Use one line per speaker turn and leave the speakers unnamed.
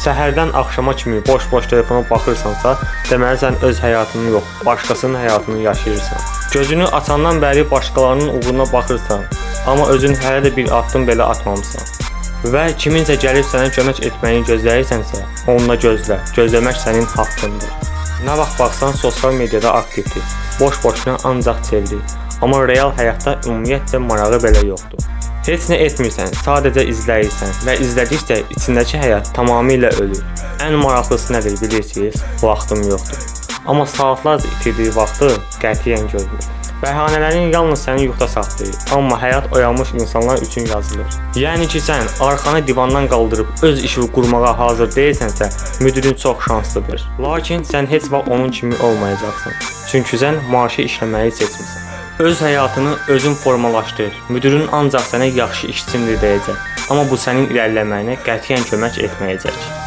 səhərdən axşama kimi boş-boş telefona baxırsansa, deməli sən öz həyatını yox, başqasının həyatını yaşayırsan. Gözünü açandan bəri başqalarının uğruna baxırsan, amma özün hələ də bir addım belə atmamısan. Və kiminsə gəlib sənə kömək etməyini gözləyirsənsə, onunla gözlə. Gözləmək sənin haqqındır. Nə vaxt baxsan sosial mediada aktivdir. Boş-boşuna ancaq çevrilir. Amma real həyatda ümumiyyətlə marağı belə yoxdur. Heç nə etmirsən, sadəcə izləyirsən və izlədikcə içindəki həyat tamamilə ölür. Ən maraqlısı nədir bilirsiniz? Vaxtım yoxdur. Amma saatlarca itirdiyi vaxtı qətiyyən görmür. Bəhanələrin yalnız səni yuxuda saxlayır, amma həyat oyanmış insanlar üçün yazılır. Yəni ki, sən arxanı divandan qaldırıb öz işini qurmağa hazır deyilsənsə, müdirin çox şanslıdır. Lakin sən heç vaxt onun kimi olmayacaqsın. Çünki sən maaşı işləməyi seçmirsən. Öz həyatını özün formalaşdır. Müdirin ancaq sənə yaxşı işçimdir deyəcək. Amma bu sənin irəliləməyinə qətiyyən kömək etməyəcək.